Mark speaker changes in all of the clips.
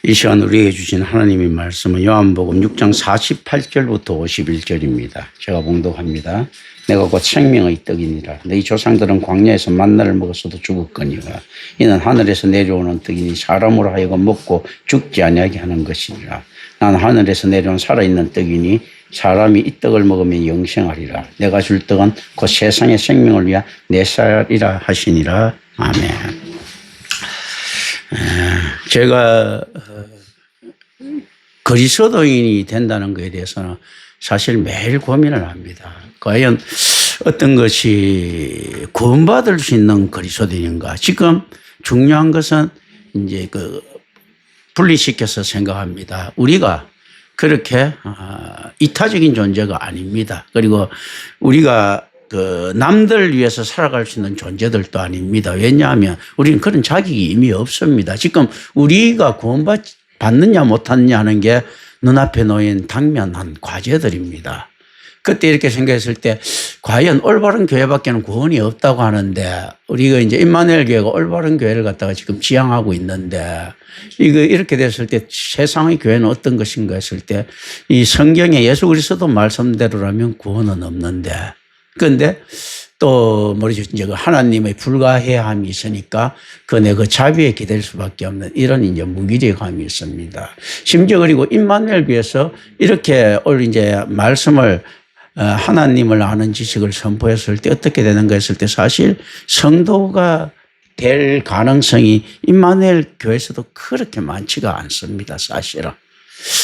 Speaker 1: 이 시간 우리에게 주신 하나님의 말씀은 요한복음 6장 48절부터 51절입니다. 제가 봉독합니다. 내가 곧 생명의 떡이니라. 너희 조상들은 광야에서 만나를 먹었어도 죽었거니와 이는 하늘에서 내려오는 떡이니 사람으로 하여금 먹고 죽지 아니하게 하는 것이니라. 난 하늘에서 내려온 살아있는 떡이니 사람이 이 떡을 먹으면 영생하리라. 내가 줄 떡은 곧 세상의 생명을 위한 내 살이라 하시니라. 아멘. 제가 그리스도인이 된다는 것에 대해서는 사실 매일 고민을 합니다. 과연 어떤 것이 구원받을 수 있는 그리스도인인가? 지금 중요한 것은 이제 분리시켜서 생각합니다. 우리가 그렇게 이타적인 존재가 아닙니다. 그리고 우리가 남들을 위해서 살아갈 수 있는 존재들도 아닙니다. 왜냐하면 우리는 그런 자격이 이미 없습니다. 지금 우리가 구원받느냐 못하느냐 하는 게 눈앞에 놓인 당면한 과제들입니다. 그때 이렇게 생각했을 때 과연 올바른 교회밖에는 구원이 없다고 하는데 우리가 이제 임마누엘 교회가 올바른 교회를 갖다가 지금 지향하고 있는데 이렇게 됐을 때 세상의 교회는 어떤 것인가 했을 때 이 성경에 예수 그리스도 말씀대로라면 구원은 없는데 그런데 또 뭐죠 이제 하나님의 불가해함이 있으니까 그 자비에 기댈 수밖에 없는 이런 이제 무기력함이 있습니다. 심지어 그리고 임마누엘 교회에서 이렇게 이제 말씀을 하나님을 아는 지식을 선포했을 때 어떻게 되는가 했을 때 사실 성도가 될 가능성이 임마누엘 교회에서도 그렇게 많지가 않습니다. 사실은.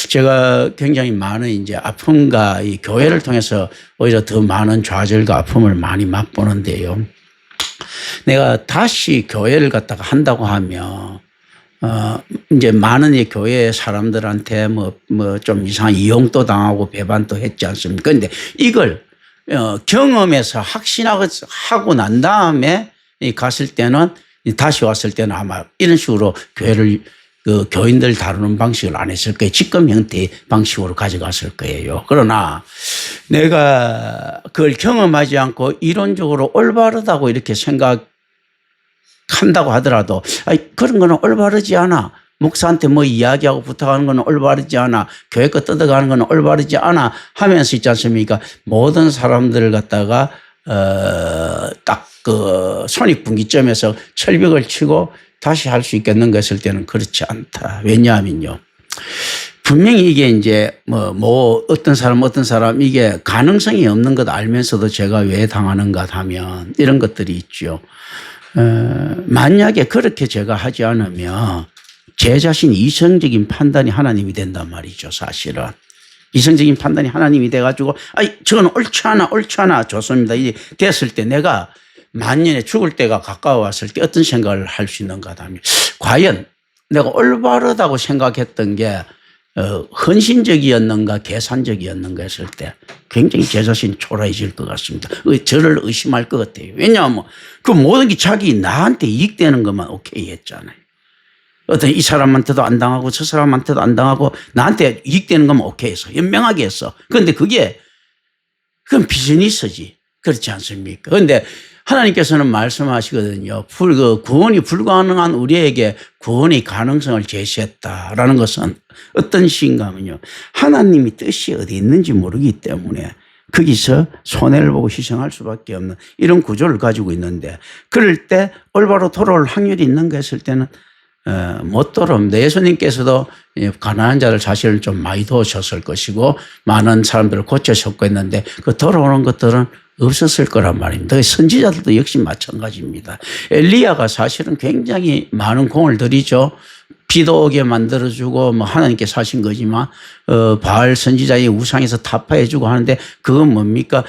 Speaker 1: 제가 굉장히 많은 이제 아픔과 이 교회를 통해서 오히려 더 많은 좌절과 아픔을 많이 맛보는데요. 내가 다시 교회를 갖다가 한다고 하면, 이제 많은 이 교회 사람들한테 좀 이상한 이용도 당하고 배반도 했지 않습니까? 그런데 이걸, 경험해서 확신하고 난 다음에 갔을 때는 다시 왔을 때는 아마 이런 식으로 교회를 교인들 다루는 방식을 안 했을 거예요. 직검 형태의 방식으로 가져갔을 거예요. 그러나 내가 그걸 경험하지 않고 이론적으로 올바르다고 이렇게 생각한다고 하더라도 그런 거는 올바르지 않아. 목사한테 이야기하고 부탁하는 거는 올바르지 않아. 교회 거 뜯어가는 거는 올바르지 않아. 하면서 있지 않습니까? 모든 사람들을 갖다가 딱 손익분기점에서 철벽을 치고 다시 할 수 있겠는가 했을 때는 그렇지 않다. 왜냐하면요. 분명히 이게 이제 어떤 사람 이게 가능성이 없는 것 알면서도 제가 왜 당하는가 하면 이런 것들이 있죠. 만약에 그렇게 제가 하지 않으면 제 자신 이성적인 판단이 하나님이 된단 말이죠. 사실은. 이성적인 판단이 하나님이 돼가지고 저건 옳지 않아 좋습니다. 이제 됐을 때 내가 만년에 죽을 때가 가까워왔을 때 어떤 생각을 할 수 있는가 하면 과연 내가 올바르다고 생각했던 게 헌신적이었는가 계산적이었는가 했을 때 굉장히 제 자신이 초라해질 것 같습니다. 저를 의심할 것 같아요. 왜냐하면 그 모든 게 자기 나한테 이익되는 것만 오케이 했잖아요. 어떤 이 사람한테도 안 당하고 저 사람한테도 안 당하고 나한테 이익되는 것만 오케이 했어. 연명하게 했어. 그런데 그건 비즈니스지. 그렇지 않습니까? 그런데 하나님께서는 말씀하시거든요. 구원이 불가능한 우리에게 구원의 가능성을 제시했다라는 것은 어떤 시인가 하면요. 하나님이 뜻이 어디 있는지 모르기 때문에 거기서 손해를 보고 희생할 수밖에 없는 이런 구조를 가지고 있는데 그럴 때 올바로 돌아올 확률이 있는가 했을 때는 못 돌아옵니다. 예수님께서도 가난한 자를 사실은 좀 많이 도우셨을 것이고 많은 사람들을 고쳐셨고 했는데 그 돌아오는 것들은 없었을 거란 말입니다. 선지자들도 역시 마찬가지입니다. 엘리야가 사실은 굉장히 많은 공을 들이죠. 비도 오게 만들어주고 하나님께서 하신 거지만 바알 선지자의 우상에서 타파해주고 하는데 그건 뭡니까?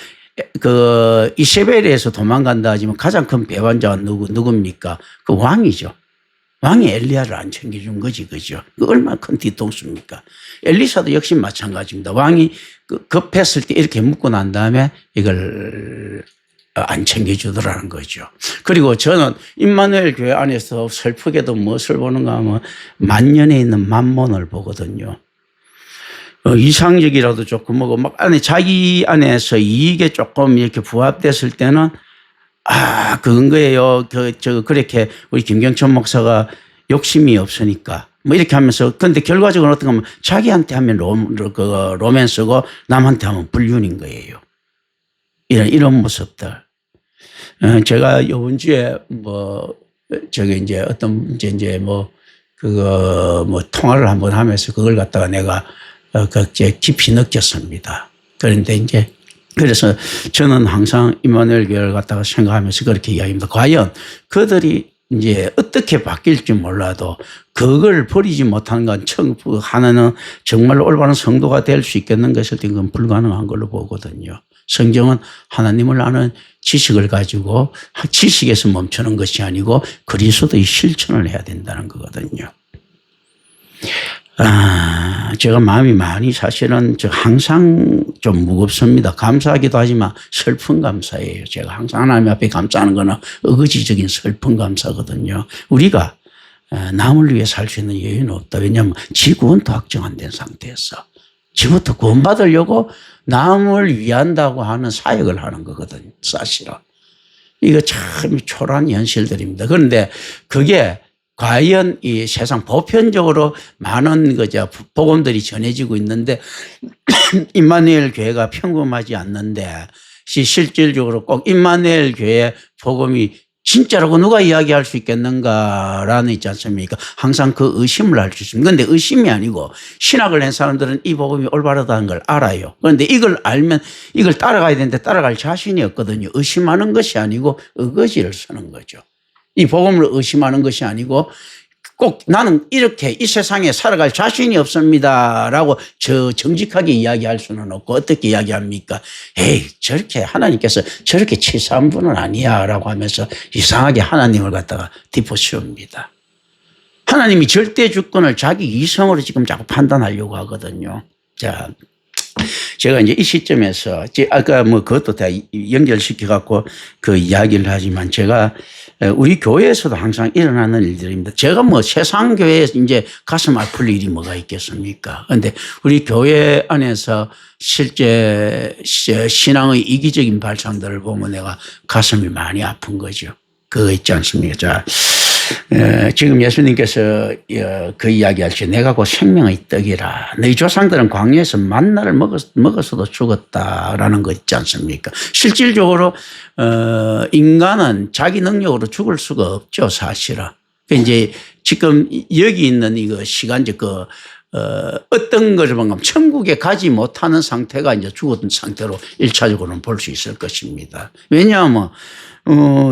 Speaker 1: 이세벨에서 도망간다 하지만 가장 큰 배반자가 누굽니까? 그 왕이죠. 왕이 엘리야를 안 챙겨준 거지, 그죠? 그 얼마나 큰 뒤통수입니까? 엘리사도 역시 마찬가지입니다. 왕이 급했을 때 이렇게 묻고 난 다음에 이걸 안 챙겨주더라는 거죠. 그리고 저는 임마누엘 교회 안에서 슬프게도 무엇을 보는가 하면 만년에 있는 만몬을 보거든요. 이상적이라도 조금 자기 안에서 이익에 조금 이렇게 부합됐을 때는 그건 거예요. 그렇게 우리 김경천 목사가 욕심이 없으니까 뭐 이렇게 하면서 근데 결과적으로 어떻게 하면 자기한테 하면 로맨스고 남한테 하면 불륜인 거예요. 이런 모습들. 제가 요번 주에 저기 이제 어떤 이제 통화를 한번 하면서 그걸 갖다가 내가 깊이 느꼈습니다. 그런데 이제 그래서 저는 항상 임마누엘 교회를 갖다가 생각하면서 그렇게 이야기합니다. 과연 그들이 이제 어떻게 바뀔지 몰라도 그걸 버리지 못하는 건 하나는 정말로 올바른 성도가 될 수 있겠는 것일 때 그건 불가능한 걸로 보거든요. 성경은 하나님을 아는 지식을 가지고 지식에서 멈추는 것이 아니고 그리스도의 실천을 해야 된다는 거거든요. 제가 마음이 많이 사실은 항상 좀 무겁습니다. 감사하기도 하지만 슬픈 감사예요. 제가 항상 하나님 앞에 감사하는 거는 의지적인 슬픈 감사거든요. 우리가 남을 위해 살 수 있는 여유는 없다. 왜냐하면 지 구원도 확정 안 된 상태에서 지부터 구원받으려고 남을 위한다고 하는 사역을 하는 거거든요. 사실은. 이거 참 초라한 현실들입니다. 그런데 그게 과연 이 세상 보편적으로 많은 복음들이 전해지고 있는데 임마누엘 교회가 평범하지 않는데 실질적으로 꼭 임마누엘 교회 복음이 진짜라고 누가 이야기할 수 있겠는가라는 있지 않습니까? 항상 그 의심을 할 수 있습니다. 그런데 의심이 아니고 신학을 낸 사람들은 이 복음이 올바르다는 걸 알아요. 그런데 이걸 알면 이걸 따라가야 되는데 따라갈 자신이 없거든요. 의심하는 것이 아니고 의거지를 쓰는 거죠. 이 복음을 의심하는 것이 아니고 꼭 나는 이렇게 이 세상에 살아갈 자신이 없습니다라고 정직하게 이야기할 수는 없고 어떻게 이야기합니까? 에이 저렇게 하나님께서 저렇게 치사한 분은 아니야라고 하면서 이상하게 하나님을 갖다가 뒷부씌웁니다. 하나님이 절대 주권을 자기 이성으로 지금 자꾸 판단하려고 하거든요. 자, 제가 이제 이 시점에서 아까 그것도 다 연결시켜 갖고 그 이야기를 하지만 제가 우리 교회에서도 항상 일어나는 일들입니다. 제가 세상 교회에 이제 가슴 아플 일이 뭐가 있겠습니까? 그런데 우리 교회 안에서 실제 신앙의 이기적인 발상들을 보면 내가 가슴이 많이 아픈 거죠. 그거 있지 않습니까? 자, 지금 예수님께서 그 이야기할 때 내가 곧 생명의 떡이라 너희 조상들은 광야에서 만나를 먹었어도 죽었다라는 거 있지 않습니까? 실질적으로 인간은 자기 능력으로 죽을 수가 없죠, 사실은. 이제 지금 여기 있는 이거 시간적 어떤 것을 보면 천국에 가지 못하는 상태가 이제 죽었던 상태로 1차적으로는 볼 수 있을 것입니다. 왜냐하면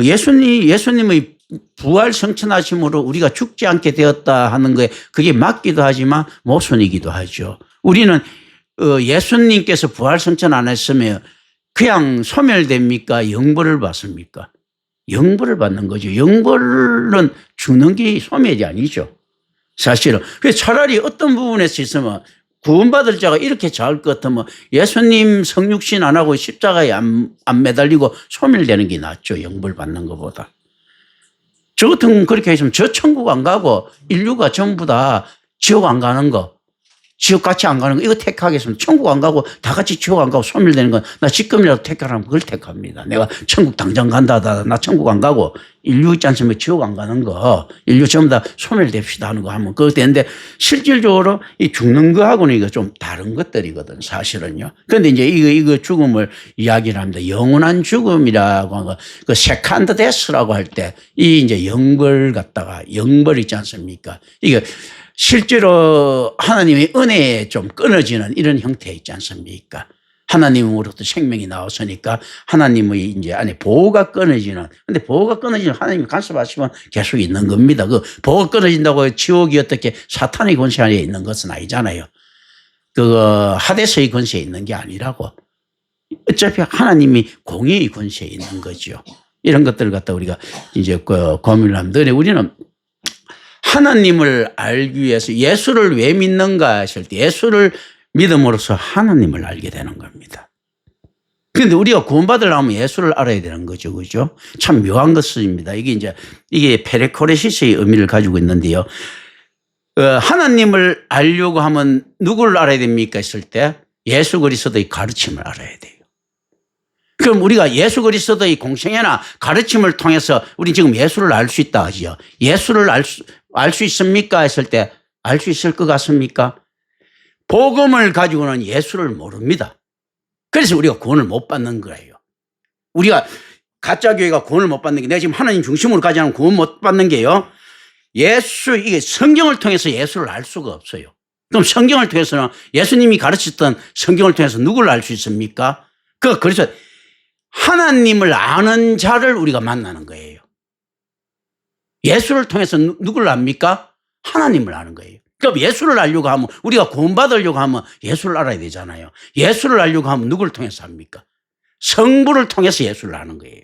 Speaker 1: 예수님의 부활 성천하심으로 우리가 죽지 않게 되었다 하는 거에 그게 맞기도 하지만 모순이기도 하죠. 우리는 예수님께서 부활 성천 안 했으면 그냥 소멸됩니까? 영벌을 받습니까? 영벌을 받는 거죠. 영벌은 죽는 게 소멸이 아니죠. 사실은. 그래서 차라리 어떤 부분에서 있으면 구원받을 자가 이렇게 작을 것 같으면 예수님 성육신 안 하고 십자가에 안 매달리고 소멸되는 게 낫죠. 영벌 받는 것보다. 저 같은 그렇게 했으면 저 천국 안 가고 인류가 전부 다 지옥 안 가는 거, 지옥 같이 안 가는 거 이거 택하겠습니다. 천국 안 가고 다 같이 지옥 안 가고 소멸되는 건 나 지금이라도 택하라면 그걸 택합니다. 내가 천국 당장 간다 나 천국 안 가고 인류 있지 않습니까? 지옥 안 가는 거 인류 전부 다 소멸됩시다 하는 거 하면 그거 되는데 실질적으로 이 죽는 거하고는 이거 좀 다른 것들이거든 사실은요. 그런데 이제 이거 죽음을 이야기를 합니다. 영원한 죽음이라고 하는 거 그 세컨드 데스라고 할 때 이 이제 영벌 갖다가 영벌 있지 않습니까? 이게 실제로 하나님의 은혜에 좀 끊어지는 이런 형태 있지 않습니까? 하나님으로부터 생명이 나왔으니까 하나님의 이제 안에 보호가 끊어지는. 근데 보호가 끊어지는 하나님이 간섭하시면 계속 있는 겁니다. 그 보호가 끊어진다고 지옥이 어떻게 사탄의 권세 안에 있는 것은 아니잖아요. 하데스의 권세에 있는 게 아니라고. 어차피 하나님이 공의의 권세에 있는 거죠. 이런 것들을 갖다 우리가 이제 고민을 합니다. 우리는 하나님을 알기 위해서 예수를 왜 믿는가 했을 때 예수를 믿음으로써 하나님을 알게 되는 겁니다. 그런데 우리가 구원받으려면 예수를 알아야 되는 거죠. 그죠? 참 묘한 것입니다. 이게 페레코레시스의 의미를 가지고 있는데요. 하나님을 알려고 하면 누구를 알아야 됩니까 했을 때 예수 그리스도의 가르침을 알아야 돼요. 그럼 우리가 예수 그리스도의 공생애나 가르침을 통해서 우리 지금 예수를 알 수 있다 하지요. 예수를 알 수 있습니까? 했을 때 알 수 있을 것 같습니까? 복음을 가지고는 예수를 모릅니다. 그래서 우리가 구원을 못 받는 거예요. 우리가 가짜 교회가 구원을 못 받는 게, 내가 지금 하나님 중심으로 가지 않으면 구원 못 받는 게요, 이게 성경을 통해서 예수를 알 수가 없어요. 그럼 성경을 통해서는 예수님이 가르쳤던 성경을 통해서 누구를 알 수 있습니까? 그래서 하나님을 아는 자를 우리가 만나는 거예요. 예수를 통해서 누구를 압니까? 하나님을 아는 거예요. 그럼 예수를 알려고 하면, 우리가 구원받으려고 하면 예수를 알아야 되잖아요. 예수를 알려고 하면 누구를 통해서 합니까? 성부를 통해서 예수를 아는 거예요.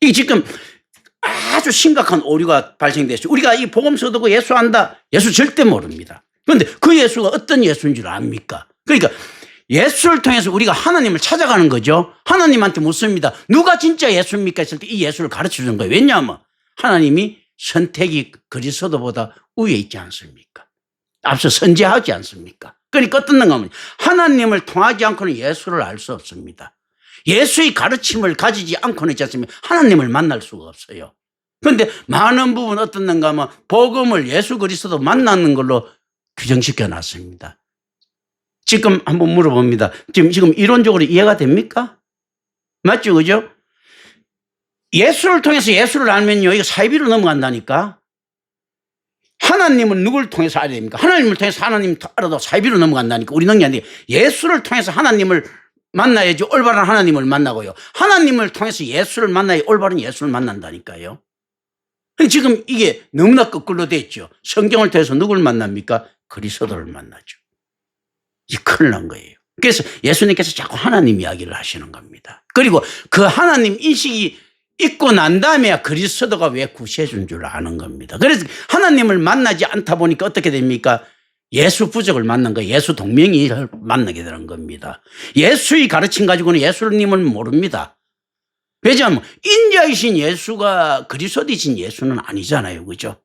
Speaker 1: 이게 지금 아주 심각한 오류가 발생됐어요. 우리가 이 복음서 듣고 예수 안다. 예수 절대 모릅니다. 그런데 그 예수가 어떤 예수인 줄 압니까? 그러니까 예수를 통해서 우리가 하나님을 찾아가는 거죠. 하나님한테 묻습니다. 누가 진짜 예수입니까? 했을 때 이 예수를 가르쳐 주는 거예요. 왜냐하면 하나님이 선택이 그리스도보다 위에 있지 않습니까? 앞서 선제하지 않습니까? 그러니까 어떤 건가, 하나님을 통하지 않고는 예수를 알 수 없습니다. 예수의 가르침을 가지지 않고는 있지 않습니까? 하나님을 만날 수가 없어요. 그런데 많은 부분 어떻는가 하면 복음을 예수 그리스도 만나는 걸로 규정시켜 놨습니다. 지금 한번 물어봅니다. 지금 이론적으로 이해가 됩니까? 맞죠? 그죠? 예수를 통해서 예수를 알면요, 이거 사이비로 넘어간다니까. 하나님은 누구를 통해서 알아야 됩니까? 하나님을 통해서 하나님 알아도 사이비로 넘어간다니까. 우리 능력이 안 돼. 예수를 통해서 하나님을 만나야지 올바른 하나님을 만나고요. 하나님을 통해서 예수를 만나야 올바른 예수를 만난다니까요. 지금 이게 너무나 거꾸로 됐죠. 성경을 통해서 누구를 만납니까? 그리스도를 만나죠. 이 큰일 난 거예요. 그래서 예수님께서 자꾸 하나님 이야기를 하시는 겁니다. 그리고 그 하나님 인식이 있고 난 다음에야 그리스도가 왜 구시해 준 줄 아는 겁니다. 그래서 하나님을 만나지 않다 보니까 어떻게 됩니까? 예수 부족을 만난 거예요. 예수 동명이를 만나게 되는 겁니다. 예수의 가르침 가지고는 예수님을 모릅니다. 왜냐하면 인자이신 예수가 그리스도이신 예수는 아니잖아요. 그죠?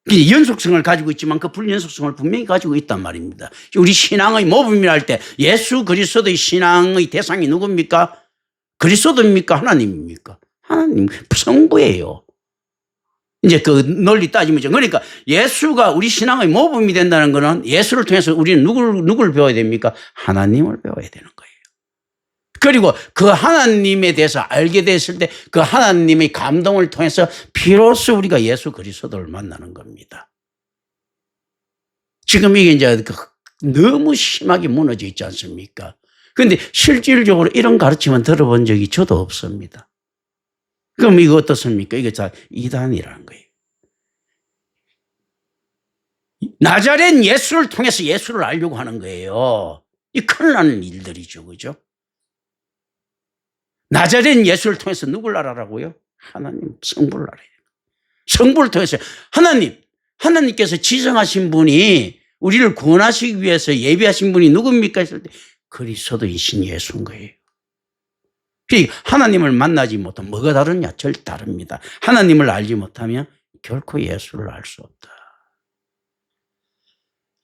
Speaker 1: 연속성을 가지고 있지만 그 불연속성을 분명히 가지고 있단 말입니다. 우리 신앙의 모범이라 할 때 예수 그리스도의 신앙의 대상이 누굽니까? 그리스도입니까? 하나님입니까? 하나님, 성부예요. 이제 그 논리 따지면, 그러니까 예수가 우리 신앙의 모범이 된다는 것은 예수를 통해서 우리는 누구를 배워야 됩니까? 하나님을 배워야 되는 거예요. 그리고 그 하나님에 대해서 알게 됐을 때 그 하나님의 감동을 통해서 비로소 우리가 예수 그리스도를 만나는 겁니다. 지금 이게 이제 너무 심하게 무너져 있지 않습니까? 그런데 실질적으로 이런 가르침은 들어본 적이 저도 없습니다. 그럼 이거 어떻습니까? 이게 다 이단이라는 거예요. 나자렛 예수를 통해서 예수를 알려고 하는 거예요. 이 큰일 나는 일들이죠. 그죠? 나자렛 예수를 통해서 누굴 알아라고요? 하나님, 성부를 알아야 돼요. 성부를 통해서 하나님께서 지정하신 분이 우리를 구원하시기 위해서 예비하신 분이 누굽니까? 했을 때 그리스도이신 예수인 거예요. 하나님을 만나지 못하면 뭐가 다르냐? 절대 다릅니다. 하나님을 알지 못하면 결코 예수를 알 수 없다.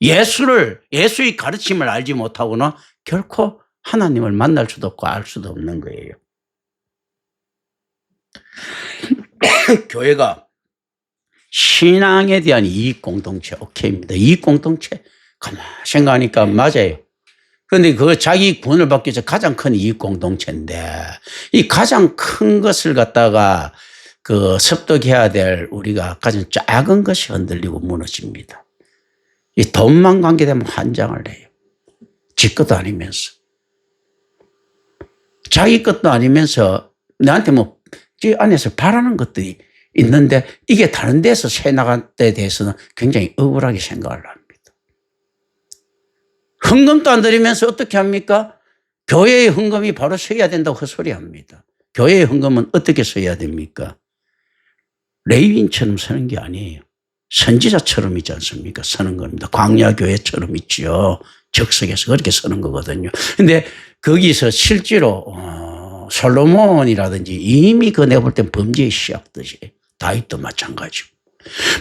Speaker 1: 예수의 가르침을 알지 못하고는 결코 하나님을 만날 수도 없고 알 수도 없는 거예요. 교회가 신앙에 대한 이익 공동체, 오케이입니다. 이익 공동체, 가만 생각하니까 맞아요. 그런데 그 자기 구원을 받기 위해서 가장 큰 이익 공동체인데, 이 가장 큰 것을 갖다가 섭득해야 될 우리가 가장 작은 것이 흔들리고 무너집니다. 이 돈만 관계되면 환장을 해요. 지 것도 아니면서. 자기 것도 아니면서 나한테 이 안에서 바라는 것들이 있는데 이게 다른 데서 새 나간 데에 대해서는 굉장히 억울하게 생각을 합니다. 헌금도 안 드리면서 어떻게 합니까? 교회의 헌금이 바로 서야 된다고 헛소리합니다. 교회의 헌금은 어떻게 서야 됩니까? 레위인처럼 서는 게 아니에요. 선지자처럼 있지 않습니까? 서는 겁니다. 광야교회처럼 있죠. 적석에서 그렇게 서는 거거든요. 근데 거기서 실제로 솔로몬이라든지 이미 내가 볼 땐 범죄의 시작듯이 다윗도 마찬가지고,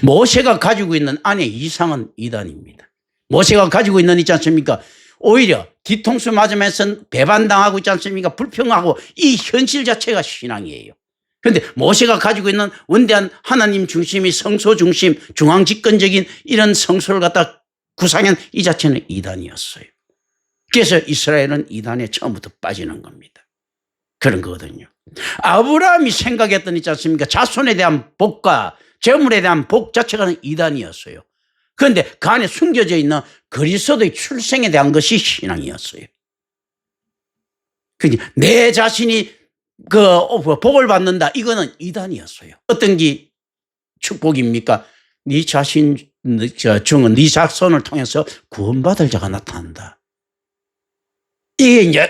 Speaker 1: 모세가 가지고 있는 안의 이상은 이단입니다. 모세가 가지고 있는 있지 않습니까? 오히려 뒤통수 맞으면서 배반당하고 있지 않습니까? 불평하고 이 현실 자체가 신앙이에요. 그런데 모세가 가지고 있는 원대한 하나님 중심이 성소 중심, 중앙 집권적인 이런 성소를 갖다 구상한 이 자체는 이단이었어요. 그래서 이스라엘은 이단에 처음부터 빠지는 겁니다. 그런 거거든요. 아브라함이 생각했던 있지 않습니까? 자손에 대한 복과 재물에 대한 복 자체가 이단이었어요. 그런데 그 안에 숨겨져 있는 그리스도의 출생에 대한 것이 신앙이었어요. 내 자신이 복을 받는다. 이거는 이단이었어요. 어떤 게 축복입니까? 네 자신 중은 네 자손을 통해서 구원받을 자가 나타난다. 이게 이제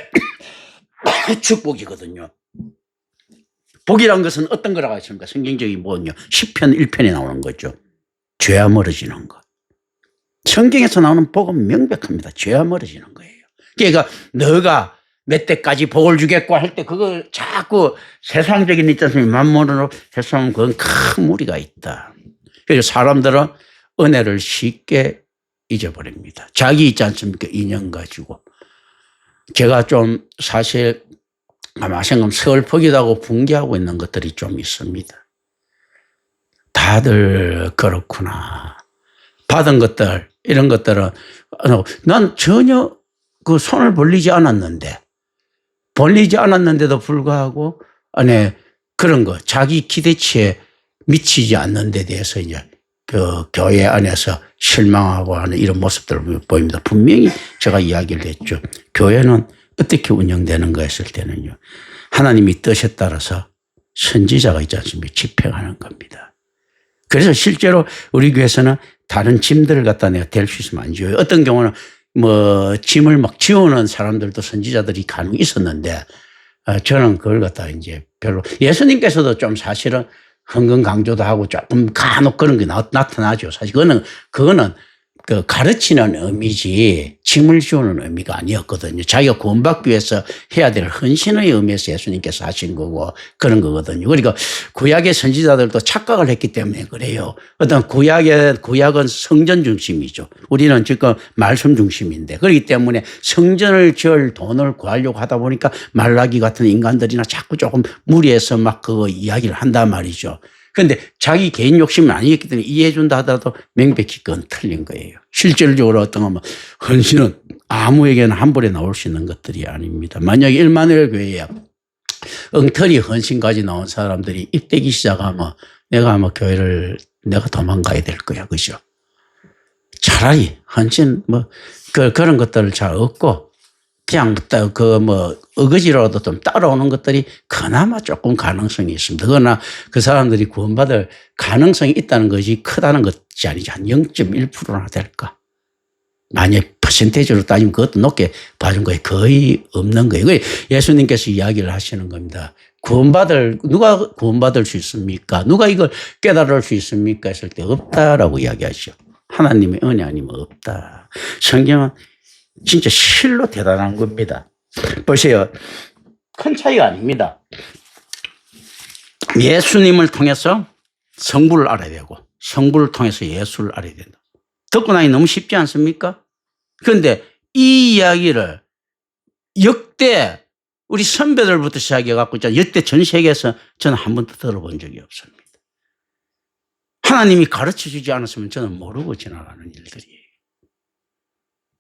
Speaker 1: 축복이거든요. 복이란 것은 어떤 거라고 했습니까? 성경적인 뭐냐? 시편 1편에 나오는 거죠. 죄와 멀어지는 것. 성경에서 나오는 복은 명백합니다. 죄와 멀어지는 거예요. 그러니까 너가 몇 대까지 복을 주겠고 할 때 그걸 자꾸 세상적인 있지 않습니까? 만물으로 해서는 그건 큰 무리가 있다. 그래서 사람들은 은혜를 쉽게 잊어버립니다. 자기 있지 않습니까? 인연 가지고. 제가 좀 사실 아마 생각 서글프기도 하고 붕괴하고 있는 것들이 좀 있습니다. 다들 그렇구나. 받은 것들, 이런 것들은 난 전혀 그 손을 벌리지 않았는데도 불구하고 안에 그런 거, 자기 기대치에 미치지 않는 데 대해서 이제 그 교회 안에서 실망하고 하는 이런 모습들을 보입니다. 분명히 제가 이야기를 했죠. 교회는 어떻게 운영되는가 했을 때는요. 하나님이 뜻에 따라서 선지자가 있지 않습니까? 집행하는 겁니다. 그래서 실제로 우리 교회에서는 다른 짐들을 갖다 내가 댈 수 있으면 안 줘요. 어떤 경우는 뭐 짐을 막 지우는 사람들도 선지자들이 간혹 있었는데 저는 그걸 갖다 이제 별로 예수님께서도 좀 사실은 헌금 강조도 하고 조금 간혹 그런 게 나타나죠. 사실 그거는 그 가르치는 의미지 짐을 지우는 의미가 아니었거든요. 자기가 구원받기 위해서 해야 될 헌신의 의미에서 예수님께서 하신 거고 그런 거거든요. 그러니까 구약의 선지자들도 착각을 했기 때문에 그래요. 어떤 구약은 성전 중심이죠. 우리는 지금 말씀 중심인데 그렇기 때문에 성전을 지을 돈을 구하려고 하다 보니까 말라기 같은 인간들이나 자꾸 조금 무리해서 막 그거 이야기를 한단 말이죠. 그런데 자기 개인 욕심은 아니었기 때문에 이해해 준다 하더라도 명백히 그건 틀린 거예요. 실질적으로 어떤 거 헌신은 아무에게나 한 번에 나올 수 있는 것들이 아닙니다. 만약에 일만엘 교회에 엉터리 헌신까지 나온 사람들이 입대기 시작하면 내가 아마 교회를 내가 도망가야 될 거야. 그죠? 차라리 헌신 그런 것들을 잘 얻고 그냥 어거지로라도 좀 따라오는 것들이 그나마 조금 가능성이 있습니다. 그러나 그 사람들이 구원받을 가능성이 있다는 것이 크다는 것이 아니죠. 한 0.1%나 될까. 만약 퍼센테이지로 따지면 그것도 높게 봐준 거예요. 거의 없는 거예요. 예수님께서 이야기를 하시는 겁니다. 누가 구원받을 수 있습니까? 누가 이걸 깨달을 수 있습니까? 했을 때 없다라고 이야기하시죠. 하나님의 은혜 아니면 없다. 성경은 진짜 실로 대단한 겁니다. 보세요. 큰 차이가 아닙니다. 예수님을 통해서 성부를 알아야 되고 성부를 통해서 예수를 알아야 된다. 듣고 나니 너무 쉽지 않습니까? 그런데 이 이야기를 역대 우리 선배들부터 시작해갖고 역대 전 세계에서 저는 한 번도 들어본 적이 없습니다. 하나님이 가르쳐주지 않았으면 저는 모르고 지나가는 일들이에요.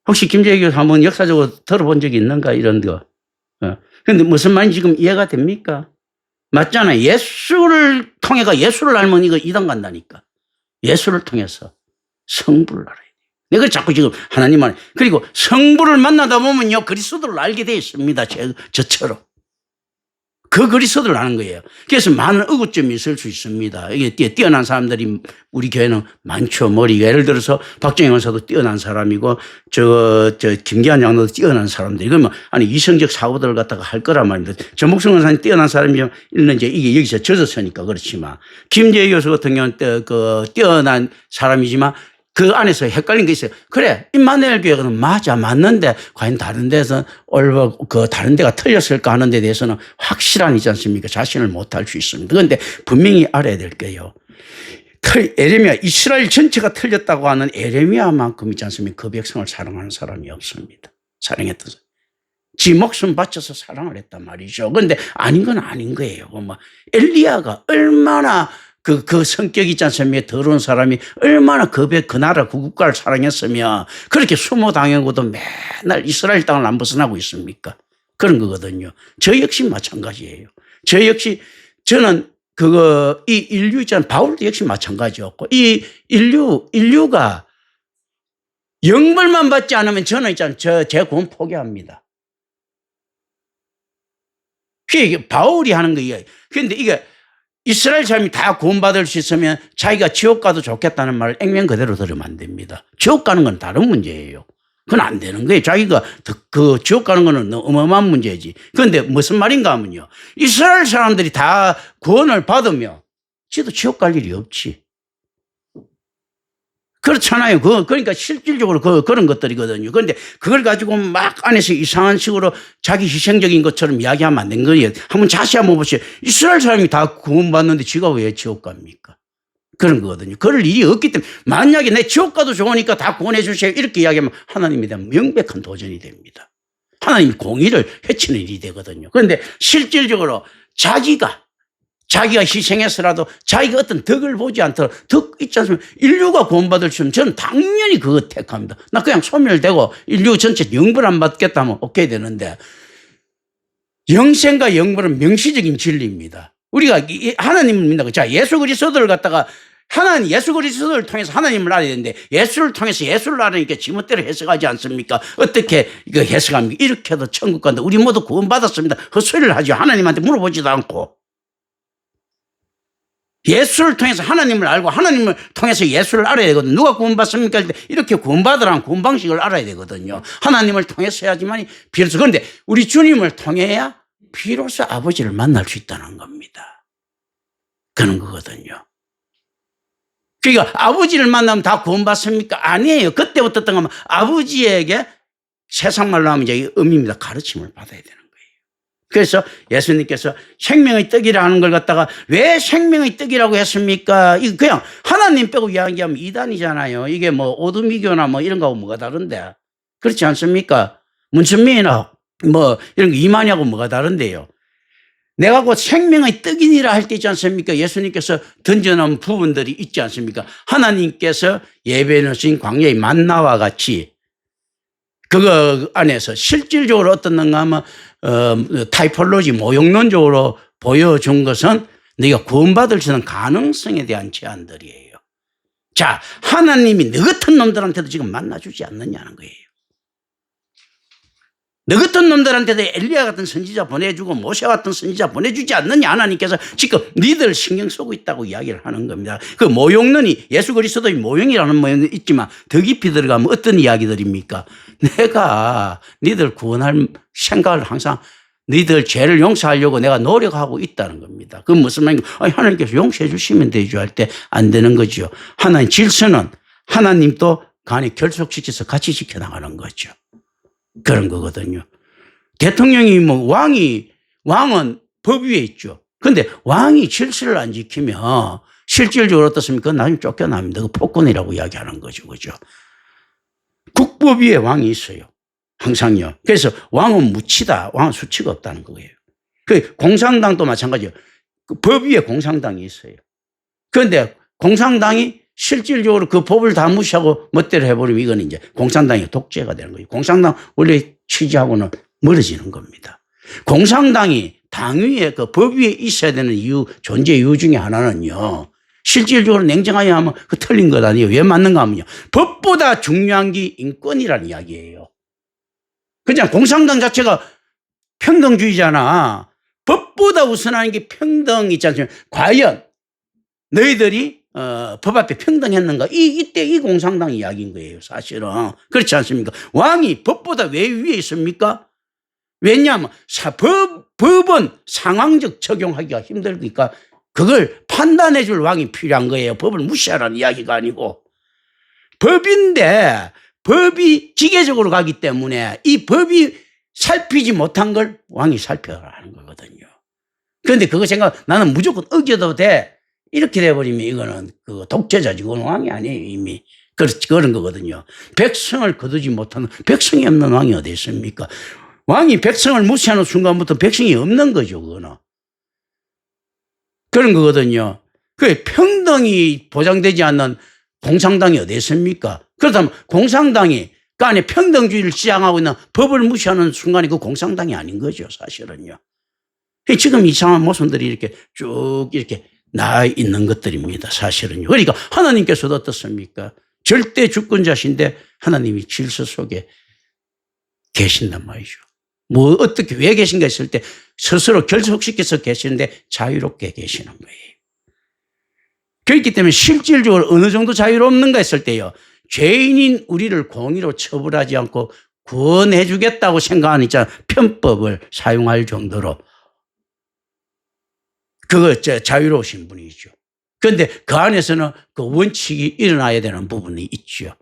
Speaker 1: 혹시 김재희 교수 한번 역사적으로 들어본 적이 있는가 이런 거. 그런데 무슨 말인지 지금 이해가 됩니까? 맞잖아요. 예수를 통해가 예수를 알면 이거 이단 간다니까. 예수를 통해서 성부를 알아야 돼요. 내가 자꾸 지금 하나님 말 그리고 성부를 만나다 보면요 그리스도를 알게 되어 있습니다. 저처럼. 그 그리스도를 아는 거예요. 그래서 많은 의구점이 있을 수 있습니다. 이게 뛰어난 사람들이 우리 교회는 많죠. 머리가 예를 들어서 박정희 원사도 뛰어난 사람이고 김기환 장로도 뛰어난 사람들이 그러면 아니 이성적 사고들을 갖다가 할 거란 말입니다. 전복성 원사님 뛰어난 사람이면 이제 이게 여기서 젖었으니까 그렇지만 김재희 교수 같은 경우는 뛰어난 사람이지만 그 안에서 헷갈린 게 있어요. 그래, 임마누엘 교회는 맞는데 과연 다른 데서 다른 데가 틀렸을까 하는 데 대해서는 확실하지 않습니까? 자신을 못할 수 있습니다. 그런데 분명히 알아야 될 거예요. 에레미야, 이스라엘 전체가 틀렸다고 하는 에레미야만큼 있지 않습니까? 그 백성을 사랑하는 사람이 없습니다. 사랑했던 사람. 지 목숨 바쳐서 사랑을 했단 말이죠. 그런데 아닌 건 아닌 거예요. 뭐 엘리야가 얼마나 그 성격이 있지 않습니까? 더러운 사람이 얼마나 그 나라 그 국가를 사랑했으며 그렇게 수모 당하고도 맨날 이스라엘 땅을 안 벗어나고 있습니까? 그런 거거든요. 저 역시 마찬가지예요. 저는 이 인류 있잖아요. 바울도 역시 마찬가지였고 이 인류가 영벌만 받지 않으면 저는 있잖아요. 제 구원 포기합니다. 그게 바울이 하는 거예요. 그런데 이게 이스라엘 사람이 다 구원받을 수 있으면 자기가 지옥 가도 좋겠다는 말을 액면 그대로 들으면 안 됩니다. 지옥 가는 건 다른 문제예요. 그건 안 되는 거예요. 자기가 그 지옥 가는 거는 어마어마한 문제지. 그런데 무슨 말인가 하면요. 이스라엘 사람들이 다 구원을 받으면 지도 지옥 갈 일이 없지. 그렇잖아요. 그러니까 실질적으로 그런 것들이거든요. 그런데 그걸 가지고 막 안에서 이상한 식으로 자기 희생적인 것처럼 이야기하면 안 되는 거예요. 한번 자세히 한번 보세요. 이스라엘 사람이 다 구원받는데 지가 왜 지옥 갑니까? 그런 거거든요. 그럴 일이 없기 때문에 만약에 내 지옥 가도 좋으니까 다 구원해 주세요. 이렇게 이야기하면 하나님에 대한 명백한 도전이 됩니다. 하나님이 공의를 해치는 일이 되거든요. 그런데 실질적으로 자기가 희생해서라도 자기가 어떤 덕을 보지 않도록 덕 있지 않습니까? 인류가 구원받을 수 있으면 저는 당연히 그거 택합니다. 나 그냥 소멸되고 인류 전체 영벌 안 받겠다 하면 오케이 되는데 영생과 영벌은 명시적인 진리입니다. 우리가 하나님을 믿는다고. 자, 예수 그리스도를 갖다가 예수 그리스도를 통해서 하나님을 알아야 되는데 예수를 통해서 예수를 알으니까 지멋대로 해석하지 않습니까? 어떻게 이거 해석합니까? 이렇게 해도 천국 간다. 우리 모두 구원받았습니다. 헛소리를 하죠. 하나님한테 물어보지도 않고. 예수를 통해서 하나님을 알고 하나님을 통해서 예수를 알아야 되거든요. 누가 구원받습니까? 이렇게 구원받으라는 구원 방식을 알아야 되거든요. 하나님을 통해서 해야지만 비로소. 그런데 우리 주님을 통해야 비로소 아버지를 만날 수 있다는 겁니다. 그런 거거든요. 그러니까 아버지를 만나면 다 구원받습니까? 아니에요. 그때부터 어떤 거면 아버지에게 세상 말로 하면 이제 의미입니다. 가르침을 받아야 되는 거예요. 그래서 예수님께서 생명의 떡이라는 걸 갖다가 왜 생명의 떡이라고 했습니까? 이거 그냥 하나님 빼고 이야기하면 이단이잖아요. 이게 뭐 오두미교나 뭐 이런 거하고 뭐가 다른데. 그렇지 않습니까? 문천민이나 뭐 이런 거 이만희하고 뭐가 다른데요. 내가 곧 생명의 떡이니라 할 때 있지 않습니까? 예수님께서 던져놓은 부분들이 있지 않습니까? 하나님께서 예배하신 광야의 만나와 같이 그거 안에서 실질적으로 어떻는가 하면 타이폴로지 모형론적으로 보여준 것은 네가 구원받을 수 있는 가능성에 대한 제안들이에요. 자, 하나님이 너 같은 놈들한테도 지금 만나주지 않느냐는 거예요. 너 같은 놈들한테도 엘리야 같은 선지자 보내주고 모세 같은 선지자 보내주지 않느냐. 하나님께서 지금 니들 신경 쓰고 있다고 이야기를 하는 겁니다. 그 모형론이 예수 그리스도의 모형이라는 모형이 있지만 더 깊이 들어가면 어떤 이야기들입니까? 내가 니들 구원할 생각을 항상 너희들 죄를 용서하려고 내가 노력하고 있다는 겁니다. 그건 무슨 말인가? 하나님께서 용서해 주시면 되죠 할 때 안 되는 거죠. 하나님 질서는 하나님도 간에 결속시켜서 같이 지켜나가는 거죠. 그런 거거든요. 대통령이 뭐 왕은 법 위에 있죠. 그런데 왕이 질서를 안 지키면 실질적으로 어떻습니까? 나중에 쫓겨납니다. 그 폭군이라고 이야기하는 거죠. 그죠? 국법 위에 왕이 있어요. 항상요. 그래서 왕은 무치다. 왕은 수치가 없다는 거예요. 그 공산당도 마찬가지예요. 그 법 위에 공산당이 있어요. 그런데 공산당이 실질적으로 그 법을 다 무시하고 멋대로 해버리면 이건 이제 공산당이 독재가 되는 거예요. 공산당 원래 취지하고는 멀어지는 겁니다. 공산당이 당 위에 그 법 위에 있어야 되는 존재 이유 중에 하나는요. 실질적으로 냉정하게 하면 그 틀린 것 아니에요. 왜 맞는가 하면요. 법보다 중요한 게 인권이라는 이야기예요. 그냥 공산당 자체가 평등주의잖아. 법보다 우선하는 게 평등 있지 않습니까? 과연 너희들이 법 앞에 평등했는가? 이때 이 공산당 이야기인 거예요, 사실은. 그렇지 않습니까? 왕이 법보다 왜 위에 있습니까? 왜냐하면 법은 상황적 적용하기가 힘들니까 그걸 판단해 줄 왕이 필요한 거예요. 법을 무시하라는 이야기가 아니고. 법인데 법이 기계적으로 가기 때문에 이 법이 살피지 못한 걸 왕이 살펴라는 거거든요. 그런데 그거 나는 무조건 어겨도 돼. 이렇게 돼버리면 이거는 그 독재자지. 그건 왕이 아니에요, 이미. 그런 거거든요. 백성을 거두지 못하는 백성이 없는 왕이 어디 있습니까? 왕이 백성을 무시하는 순간부터 백성이 없는 거죠, 그거는. 그런 거거든요. 그 평등이 보장되지 않는 공산당이 어디 있습니까? 그렇다면 공산당이 그 안에 평등주의를 지향하고 있는 법을 무시하는 순간이 그 공산당이 아닌 거죠, 사실은요. 지금 이상한 모습들이 이렇게 쭉 이렇게 나와 있는 것들입니다, 사실은요. 그러니까 하나님께서도 어떻습니까? 절대 주권자신데 하나님이 질서 속에 계신단 말이죠. 뭐 어떻게 왜 계신가 했을 때 스스로 결속시켜서 계시는데 자유롭게 계시는 거예요. 그렇기 때문에 실질적으로 어느 정도 자유롭는가 했을 때요, 죄인인 우리를 공의로 처벌하지 않고 구원해 주겠다고 생각하는 편법을 사용할 정도로 그거 자유로우신 분이죠. 그런데 그 안에서는 그 원칙이 일어나야 되는 부분이 있죠.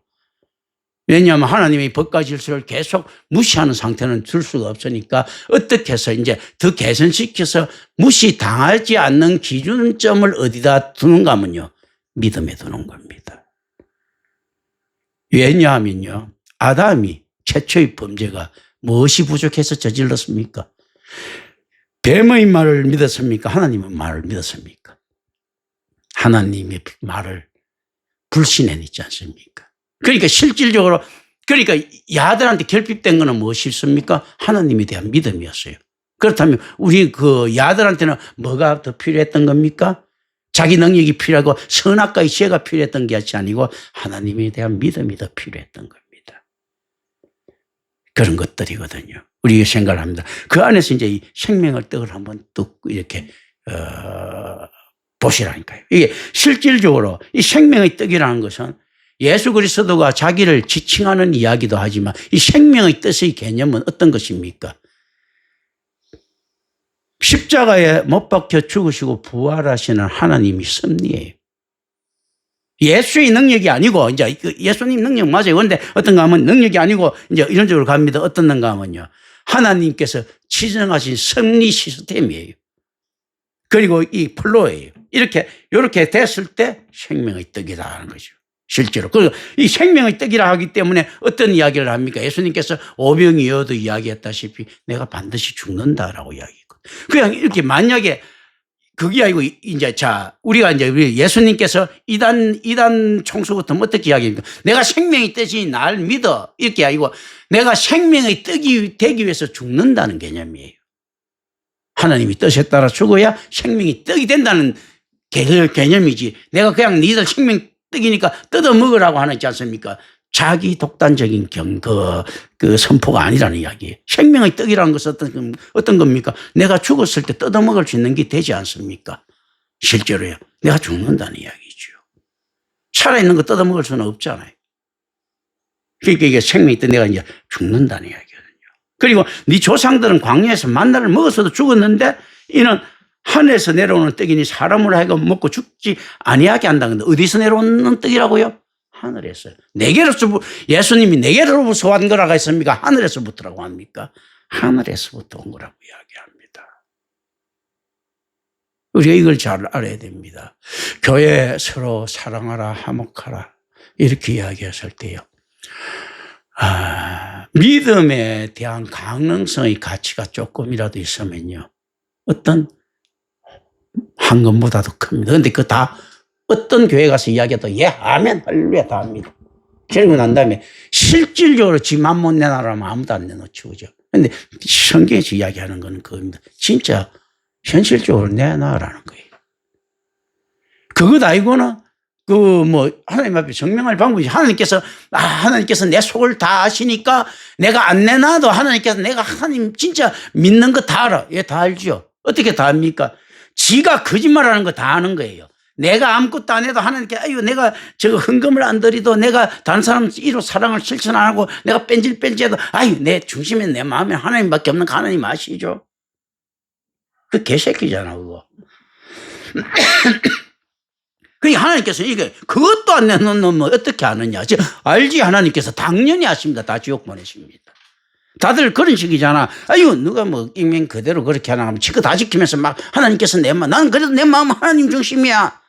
Speaker 1: 왜냐하면 하나님의 법과 질서를 계속 무시하는 상태는 둘 수가 없으니까 어떻게 해서 이제 더 개선시켜서 무시당하지 않는 기준점을 어디다 두는가 하면요, 믿음에 두는 겁니다. 왜냐하면요, 아담이 최초의 범죄가 무엇이 부족해서 저질렀습니까? 뱀의 말을 믿었습니까? 하나님의 말을 믿었습니까? 하나님의 말을 불신했지 않습니까? 그러니까 실질적으로, 그러니까 야들한테 결핍된 거는 무엇이 있습니까? 하나님에 대한 믿음이었어요. 그렇다면 우리 그 야들한테는 뭐가 더 필요했던 겁니까? 자기 능력이 필요하고 선악과의 지혜가 필요했던 것이 아니고 하나님에 대한 믿음이 더 필요했던 겁니다. 그런 것들이거든요. 우리가 생각을 합니다. 그 안에서 이제 이 생명의 떡을 한번 뚝 이렇게 보시라니까요. 이게 실질적으로 이 생명의 떡이라는 것은 예수 그리스도가 자기를 지칭하는 이야기도 하지만 이 생명의 뜻의 개념은 어떤 것입니까? 십자가에 못 박혀 죽으시고 부활하시는 하나님이 섭리예요. 예수의 능력이 아니고, 이제 예수님 능력 맞아요. 그런데 어떤가 하면 능력이 아니고 이제 이런 쪽으로 갑니다. 어떤가 하면요, 하나님께서 지정하신 섭리 시스템이에요. 그리고 이 플로예요. 이렇게 됐을 때 생명의 떡이다 하는 거죠. 실제로. 그리고 이 생명의 떡이라 하기 때문에 어떤 이야기를 합니까? 예수님께서 오병이어도 이야기했다시피 내가 반드시 죽는다라고 이야기했거든요. 그냥 이렇게 만약에 그게 아니고 이제 우리가 이제 예수님께서 이단 총수부터 어떻게 이야기합니까? 내가 생명의 뜻이 날 믿어. 이렇게 아니고 내가 생명의 떡이 되기 위해서 죽는다는 개념이에요. 하나님이 뜻에 따라 죽어야 생명이 떡이 된다는 개념이지. 내가 그냥 니들 생명 떡이니까 뜯어 먹으라고 하는 있지 않습니까? 자기 독단적인 그 선포가 아니라는 이야기예요. 생명의 떡이라는 것은 어떤 겁니까? 내가 죽었을 때 뜯어 먹을 수 있는 게 되지 않습니까? 실제로요. 내가 죽는다는 이야기죠. 살아있는 거 뜯어 먹을 수는 없잖아요. 그러니까 이게 생명이 있다 내가 이제 죽는다는 이야기거든요. 그리고 네 조상들은 광야에서 만나를 먹었어도 죽었는데 이는 하늘에서 내려오는 떡이니 사람으로 하여금 먹고 죽지 아니하게 한다는데 어디서 내려오는 떡이라고요? 하늘에서. 내게로서 예수님이 내게로부터 온 거라고 했습니까? 하늘에서부터라고 합니까? 하늘에서부터 온 거라고 이야기합니다. 우리가 이걸 잘 알아야 됩니다. 교회 서로 사랑하라, 화목하라 이렇게 이야기했을 때요, 믿음에 대한 강능성의 가치가 조금이라도 있으면요, 어떤 황금보다도 큽니다. 그런데 그거 다 어떤 교회 가서 이야기해도 예, 아멘, 할렐루야 다 합니다. 그러고 난 다음에 실질적으로 지 맘 못 내놔라면 아무도 안 내놓죠. 그죠? 근데 성경에서 이야기하는 건 그겁니다. 진짜 현실적으로 내놔라는 거예요. 그것 아니고는 하나님 앞에 증명할 방법이지. 하나님께서 내 속을 다 아시니까 내가 안 내놔도 하나님께서 내가 하나님 진짜 믿는 거 다 알아. 예, 다 알죠. 어떻게 다 압니까? 지가 거짓말하는 거 다 아는 거예요. 내가 아무것도 안 해도 하나님께 내가 저거 헌금을 안 드리도 내가 다른 사람 이로 사랑을 실천 안 하고 내가 뺀질뺀질해도 내 중심에 내 마음에 하나님밖에 없는 거 하나님 아시죠? 그 개새끼잖아 그거. 그러니까 하나님께서 그것도 안 내놓는 어떻게 아느냐. 알지. 하나님께서 당연히 아십니다. 다 지옥 보내십니다. 다들 그런 식이잖아. 누가 익명 그대로 그렇게 하나 하면 지가 다 지키면서 막 하나님께서 나는 그래도 내 마음은 하나님 중심이야.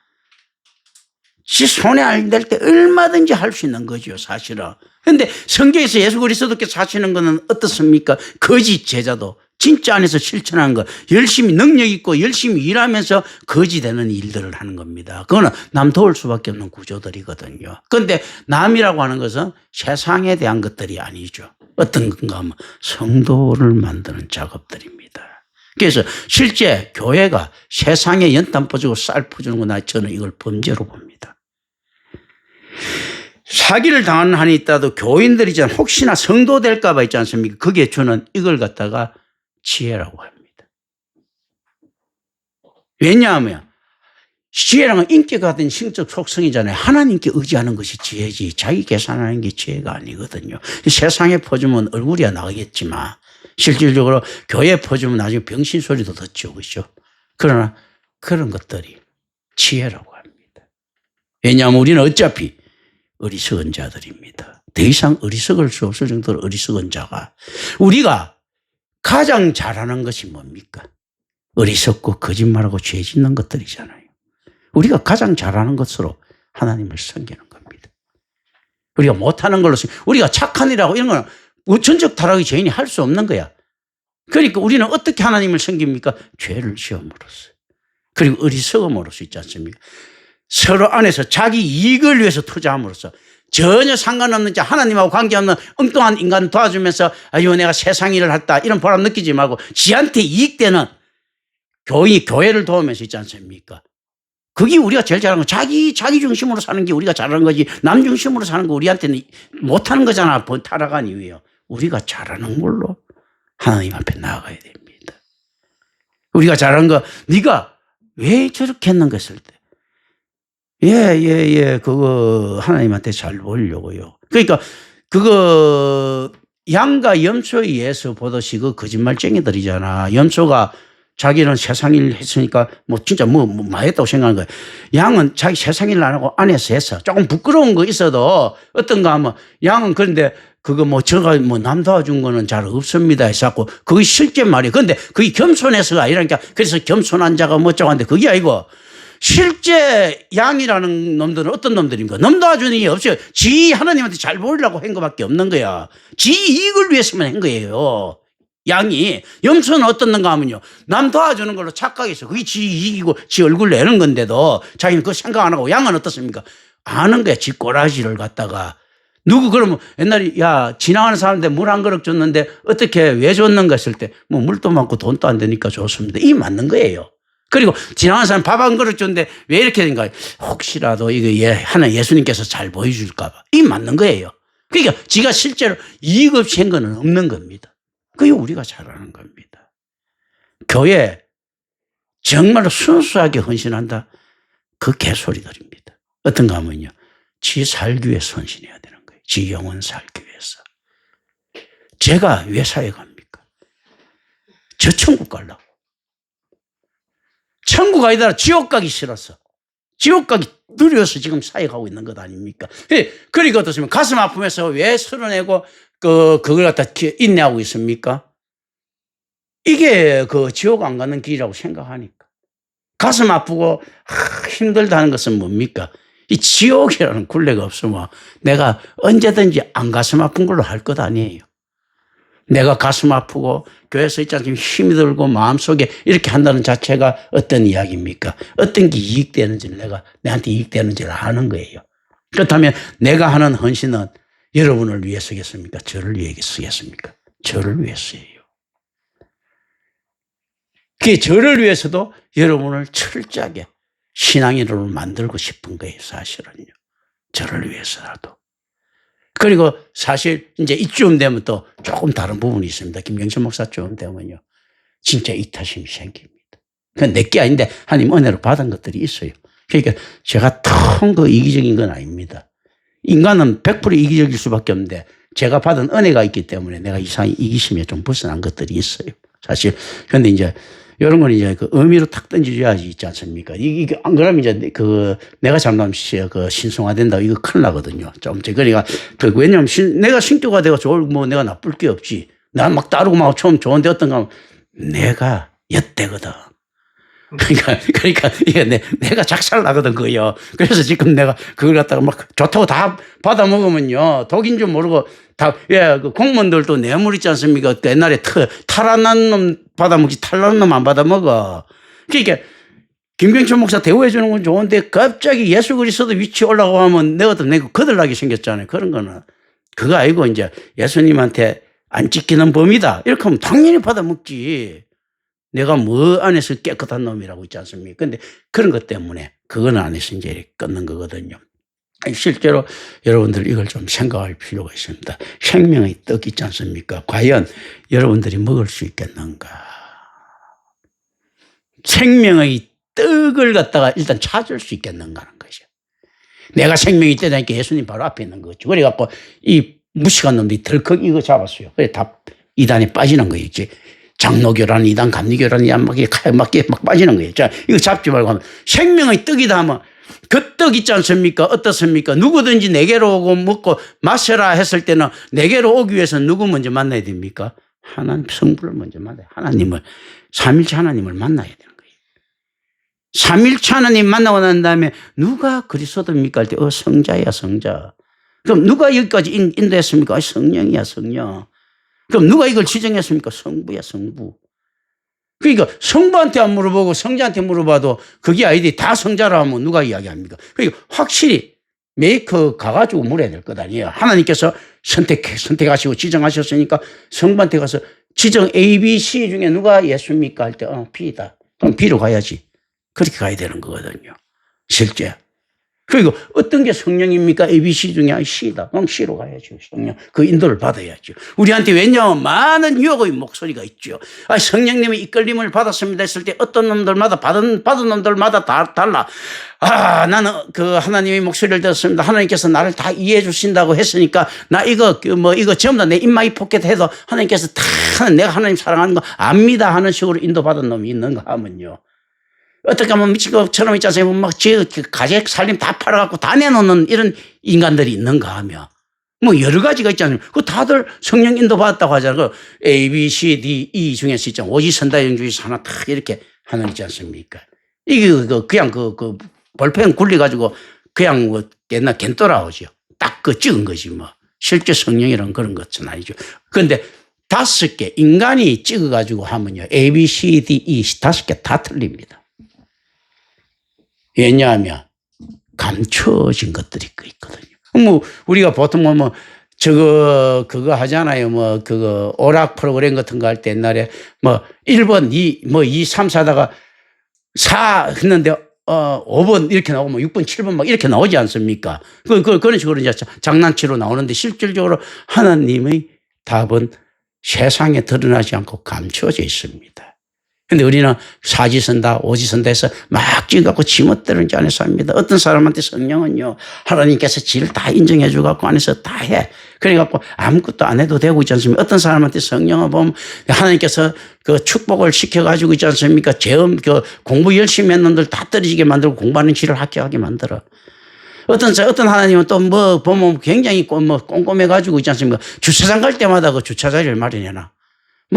Speaker 1: 지 손에 안 될 때 얼마든지 할 수 있는 거죠, 사실은. 그런데 성경에서 예수 그리스도께서 하시는 것은 어떻습니까? 거짓 제자도 진짜 안에서 실천하는 것, 열심히 능력 있고 열심히 일하면서 거지 되는 일들을 하는 겁니다. 그거는 남 도울 수밖에 없는 구조들이거든요. 그런데 남이라고 하는 것은 세상에 대한 것들이 아니죠. 어떤 건가 하면 성도를 만드는 작업들입니다. 그래서 실제 교회가 세상에 연탄 퍼주고 쌀 퍼주는 거나 저는 이걸 범죄로 봅니다. 사기를 당하는 한이 있다도 교인들이잖아요. 혹시나 성도 될까 봐 있지 않습니까? 거기에 저는 이걸 갖다가 지혜라고 합니다. 왜냐하면 지혜랑은 인격과 같은 신적 속성이잖아요. 하나님께 의지하는 것이 지혜지 자기 계산하는 게 지혜가 아니거든요. 세상에 퍼주면 얼굴이야 나가겠지만 실질적으로 교회에 퍼주면 나중에 병신 소리도 듣죠. 그렇죠? 그러나 그런 것들이 지혜라고 합니다. 왜냐하면 우리는 어차피 어리석은 자들입니다. 더 이상 어리석을 수 없을 정도로 어리석은 자가 우리가 가장 잘하는 것이 뭡니까? 어리석고 거짓말하고 죄 짓는 것들이잖아요. 우리가 가장 잘하는 것으로 하나님을 섬기는 겁니다. 우리가 못하는 걸로 우리가 착한 일하고 이런 건 전적 타락의 죄인이 할 수 없는 거야. 그러니까 우리는 어떻게 하나님을 섬깁니까? 죄를 지음으로써. 그리고 어리석음으로써 있지 않습니까? 서로 안에서 자기 이익을 위해서 투자함으로써 전혀 상관없는 자 하나님하고 관계없는 엉뚱한 인간을 도와주면서 아유 내가 세상 일을 했다 이런 보람 느끼지 말고 지한테 이익되는 교회를 도우면서 있지 않습니까? 그게 우리가 제일 잘하는 거. 자기 중심으로 사는 게 우리가 잘하는 거지 남 중심으로 사는 거 우리한테는 못하는 거잖아. 타락한 이유예요. 우리가 잘하는 걸로 하나님 앞에 나아가야 됩니다. 우리가 잘하는 거 네가 왜 저렇게 했는가 했을 때 그거 하나님한테 잘 보이려고요. 그러니까 그거 양과 염소에 의해서 보듯이 그 거짓말쟁이들이잖아. 염소가 자기는 세상 일 했으니까 뭐 진짜 뭐 했다고 생각하는 거예요. 양은 자기 세상 일 안 하고 안에서 했어. 조금 부끄러운 거 있어도 어떤가 하면 양은 그런데 그거 제가 남 도와준 거는 잘 없습니다 했었고 그게 실제 말이에요. 그런데 그게 겸손해서가 아니라니까. 그래서 겸손한 자가 어쩌고 하는데 그게 아니고 실제 양이라는 놈들은 어떤 놈들입니까? 남 도와주는 게 없어요. 지 하나님한테 잘 보이려고 한 것밖에 없는 거야. 지 이익을 위해서만 한 거예요. 양이. 염소는 어떤 놈가 하면요. 남 도와주는 걸로 착각해서 그게 지 이익이고 지 얼굴 내는 건데도 자기는 그거 생각 안 하고 양은 어떻습니까? 아는 거야. 지 꼬라지를 갖다가. 누구 그러면 옛날에 지나가는 사람한테 물 한 그릇 줬는데 어떻게 왜 줬는가 했을 때 물도 많고 돈도 안 되니까 줬습니다. 이 맞는 거예요. 그리고 지나가는 사람 밥 한 그릇 줬는데 왜 이렇게 된가? 혹시라도 이거 하나 예수님께서 잘 보여줄까 봐. 이 맞는 거예요. 그러니까 지가 실제로 이익 없이 한 거는 없는 겁니다. 그게 우리가 잘하는 겁니다. 교회 정말로 순수하게 헌신한다. 그 개소리들입니다. 어떤가 하면요. 지 살기 위해서 헌신해야 되는 거예요. 지 영혼 살기 위해서. 제가 왜 사회 갑니까? 저 천국 가려고. 천국 아니더라 지옥 가기 싫어서. 지옥 가기 두려워서 지금 사회 가고 있는 것 아닙니까? 그러니까 어떻습니까? 가슴 아프면서 왜 서른내고 그걸 갖다 인내하고 있습니까? 이게 그 지옥 안 가는 길이라고 생각하니까. 가슴 아프고 힘들다는 것은 뭡니까? 이 지옥이라는 굴레가 없으면 내가 언제든지 안 가슴 아픈 걸로 할 것 아니에요. 내가 가슴 아프고 교회에서 있잖아요. 힘이 들고 마음속에 이렇게 한다는 자체가 어떤 이야기입니까? 어떤 게 이익되는지를 내한테 이익되는지를 아는 거예요. 그렇다면 내가 하는 헌신은 여러분을 위해 쓰겠습니까? 저를 위해 쓰겠습니까? 저를 위해서예요. 그게 저를 위해서도 여러분을 철저하게 신앙인으로 만들고 싶은 거예요, 사실은요. 저를 위해서라도. 그리고 사실 이제 이쯤 되면 또 조금 다른 부분이 있습니다. 김경철 목사쯤 되면요. 진짜 이타심이 생깁니다. 그건 내게 아닌데 하나님 은혜로 받은 것들이 있어요. 그러니까 제가 통 그 이기적인 건 아닙니다. 인간은 100% 이기적일 수밖에 없는데 제가 받은 은혜가 있기 때문에 내가 이상히 이기심에 좀 벗어난 것들이 있어요. 사실. 그런데 이제 이런 건 이제 그 의미로 탁 던져줘야지 있지 않습니까? 이게 안 그러면 이제 내가 잘못하면 신성화된다. 이거 큰일 나거든요. 좀, 그러니까, 왜냐면 내가 신교가 되고 내가 나쁠 게 없지. 난 막 따르고 막 처음 좋은데 어떤가 하면 내가 엿대거든. 그러니까 이게 내가 작살나거든, 그요. 그래서 지금 내가 그걸 갖다가 막 좋다고 다 받아 먹으면요. 독인 줄 모르고 다, 예, 그 공무원들도 뇌물 있지 않습니까? 그 옛날에 탈환한 놈 받아 먹지 탈난 놈 안 받아 먹어. 그러니까 김경철 목사 대우해 주는 건 좋은데 갑자기 예수 그리스도 위치 올라가고 하면 내가 거들나게 생겼잖아요. 그런 거는. 그거 아니고 이제 예수님한테 안 찍히는 범이다. 이렇게 하면 당연히 받아 먹지. 내가 뭐 안에서 깨끗한 놈이라고 있지 않습니까? 근데 그런 것 때문에 그거는 안에서 이제 끊는 거거든요. 실제로 여러분들 이걸 좀 생각할 필요가 있습니다. 생명의 떡 있지 않습니까? 과연 여러분들이 먹을 수 있겠는가? 생명의 떡을 갖다가 일단 찾을 수 있겠는가 하는 것이죠. 내가 생명이 있다니까 예수님 바로 앞에 있는 거죠. 그래갖고 이 무식한 놈들이 덜컥 이거 잡았어요. 그래 다 이단에 빠지는 거였지. 장로교라는 이단, 감리교라는 이단 막 빠지는 거예요. 자, 이거 잡지 말고 하면 생명의 떡이다 하면 그 떡 있지 않습니까? 어떻습니까? 누구든지 내게로 오고 먹고 마셔라 했을 때는 내게로 오기 위해서 누구 먼저 만나야 됩니까? 하나님 성부를 먼저 만나야 하나님을, 삼일체 하나님을 만나야 되는 거예요. 삼일체 하나님 만나고 난 다음에 누가 그리스도입니까? 할 때 성자야 성자. 그럼 누가 여기까지 인도했습니까? 성령이야 성령. 그럼 누가 이걸 지정했습니까? 성부야 성부. 그러니까 성부한테 안 물어보고 성자한테 물어봐도 그게 아니지 다 성자라 하면 누가 이야기합니까? 그러니까 확실히 메이커 가가지고 물어야 될 것 아니에요. 하나님께서 선택하시고 지정하셨으니까 성부한테 가서 지정 A, B, C 중에 누가 예수입니까? 할 때 B다. 그럼 B로 가야지. 그렇게 가야 되는 거거든요. 실제. 그리고 어떤 게 성령입니까? ABC 중에 C다. 그럼 C로 가야죠. 성령. 그 인도를 받아야죠. 우리한테 왜냐하면 많은 유혹의 목소리가 있죠. 성령님의 이끌림을 받았습니다 했을 때 어떤 놈들마다 받은 놈들마다 다 달라. 나는 그 하나님의 목소리를 들었습니다. 하나님께서 나를 다 이해해 주신다고 했으니까 나 이거 전부 다 내 인마이 포켓 해서 하나님께서 다 내가 하나님 사랑하는 거 압니다 하는 식으로 인도받은 놈이 있는가 하면요. 어떻게 하면 미친 것처럼 있지 않습니까? 막 가족 살림 다 팔아갖고 다 내놓는 이런 인간들이 있는가 하며. 뭐 여러 가지가 있지 않습니까? 그 다들 성령 인도 받았다고 하잖아요. 그 A, B, C, D, E 중에서 있잖아요. 오지선다형 중에서 하나 탁 이렇게 하는 있지 않습니까? 이게 그냥 볼펜 굴려가지고 그냥 뭐 옛날 겐또라오죠. 딱 그 찍은 거지 뭐. 실제 성령이란 그런 것은 아니죠. 그런데 5개 인간이 찍어가지고 하면요. A, B, C, D, E 5개 다 틀립니다. 왜냐하면 감춰진 것들이 있거든요. 뭐 우리가 보통 그거 하잖아요. 오락 프로그램 같은 거 할 때 옛날에 1번, 2, 3, 4다가 4 했는데 5번 이렇게 나오고 6번, 7번 막 이렇게 나오지 않습니까? 그런 식으로 이제 장난치로 나오는데 실질적으로 하나님의 답은 세상에 드러나지 않고 감춰져 있습니다. 근데 우리는 사지선다, 오지선다 해서 막 찍어갖고 지멋대로 이제 안에서 합니다. 어떤 사람한테 성령은요, 하나님께서 지를 다 인정해 주갖고 안에서 다 해. 그래갖고 아무것도 안 해도 되고 있지 않습니까? 어떤 사람한테 성령을 보면 하나님께서 그 축복을 시켜가지고 있지 않습니까? 공부 열심히 했는 놈들 다 떨어지게 만들고 공부하는 지를 합격하게 만들어. 어떤 하나님은 또 보면 굉장히 꼼꼼해가지고 있지 않습니까? 주차장 갈 때마다 그 주차 자리를 마련해놔.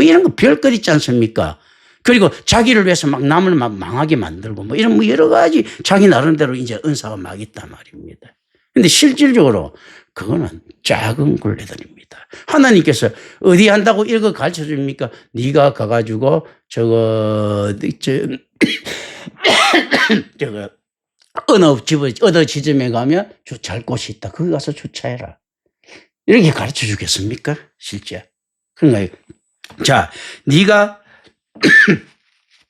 Speaker 1: 이런 거 별거 있지 않습니까? 그리고 자기를 위해서 막 남을 막 망하게 만들고 이런 여러 가지 자기 나름대로 이제 은사가 막 있단 말입니다. 근데 실질적으로 그거는 작은 굴레들입니다. 하나님께서 어디 한다고 이거 가르쳐 줍니까? 네가 가가지고 어느 지점에 가면 주차할 곳이 있다. 거기 가서 주차해라. 이렇게 가르쳐 주겠습니까? 실제. 그러니까 자, 네가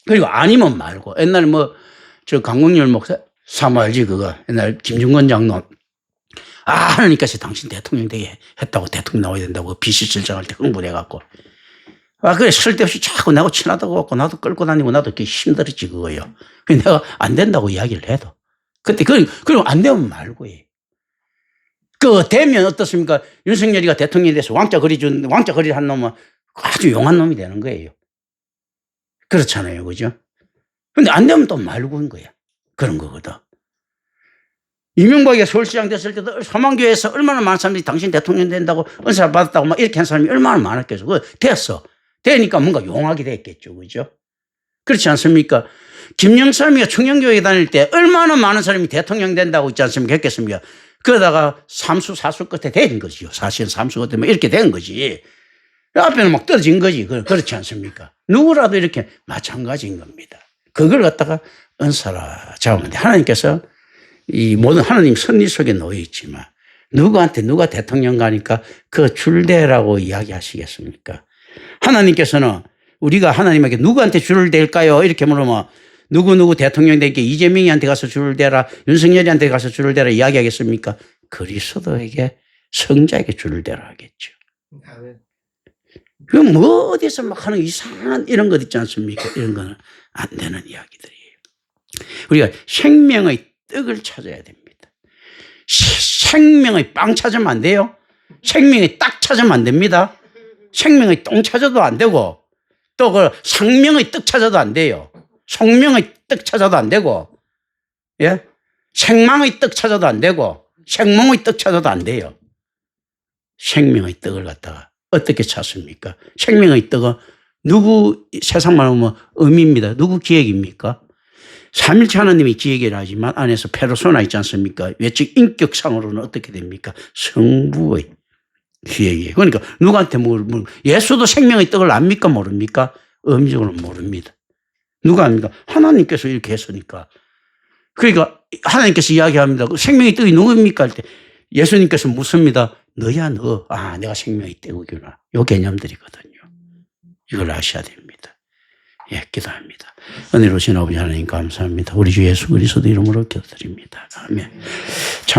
Speaker 1: 그리고 아니면 말고 옛날에 강국열 목사 사모 알지 그거 옛날 김중건 장로 하나님께서 당신 대통령 되게 했다고 대통령 나와야 된다고 비실실장할 때 흥분해갖고 그래 쓸데없이 자꾸 나하고 친하다고 갖고 나도 끌고 다니고 나도 그게 힘들었지 그거요. 그래서 내가 안 된다고 이야기를 해도 그때 그리고 안 되면 말고 해. 되면 어떻습니까? 윤석열이가 대통령이 돼서 왕자 거리 한 놈은 아주 용한 놈이 되는 거예요. 그렇잖아요. 그죠? 근데 안 되면 또 말고인 거야. 그런 거거든. 이명박이 서울시장 됐을 때도 서만교에서 얼마나 많은 사람들이 당신 대통령 된다고 은사 받았다고 막 이렇게 한 사람이 얼마나 많았겠어. 됐어. 되니까 뭔가 용하게 됐겠죠. 그죠? 그렇지 않습니까? 김영삼이가 청년교회 다닐 때 얼마나 많은 사람이 대통령 된다고 있지 않습니까? 했겠습니까? 그러다가 삼수 사수 끝에 된 거지요. 사실 삼수 끝에 뭐 이렇게 된 거지. 앞에는 막 떨어진 거지. 그렇지 않습니까? 누구라도 이렇게 마찬가지인 겁니다. 그걸 갖다가 은사라 잡으면 돼. 하나님께서 이 모든 하나님 섭리 속에 놓여 있지만 누구한테 누가 대통령 가니까 그 줄대라고 이야기하시겠습니까? 하나님께서는 우리가 하나님에게 누구한테 줄을 댈까요? 이렇게 물으면 누구누구 대통령 되게 이재명이한테 가서 줄을 대라, 윤석열이한테 가서 줄을 대라 이야기하겠습니까? 그리스도에게 성자에게 줄을 대라 하겠죠. 그 뭐 어디서 막 하는 이상한 이런 것 있지 않습니까? 이런 거는 안 되는 이야기들이에요. 우리가 생명의 떡을 찾아야 됩니다. 생명의 빵 찾으면 안 돼요. 생명의 딱 찾으면 안 됩니다. 생명의 똥 찾아도 안 되고 또 그 상명의 떡 찾아도 안 돼요. 성명의 떡 찾아도 안 되고, 예? 생망의 떡 찾아도 안 되고, 생몽의 떡 찾아도 안 돼요. 생명의 떡을 갖다가 어떻게 찾습니까? 생명의 떡은 누구, 세상만 보면 의미입니다. 누구 기획입니까? 삼일체 하나님이 기획이라 하지만 안에서 페르소나 있지 않습니까? 외적 인격상으로는 어떻게 됩니까? 성부의 기획이에요. 그러니까 누구한테 예수도 생명의 떡을 압니까? 모릅니까? 의미적으로 모릅니다. 누가 합니까? 하나님께서 이렇게 했으니까. 그러니까 하나님께서 이야기합니다. 생명의 떡이 누구입니까? 할 때 예수님께서 묻습니다. 너야 너. 아, 내가 생명의 떡이구나. 요 개념들이거든요. 이걸 아셔야 됩니다. 예, 기도합니다. 은혜로우신 아버지 하나님 감사합니다. 우리 주 예수 그리스도 이름으로 기도드립니다. 아멘.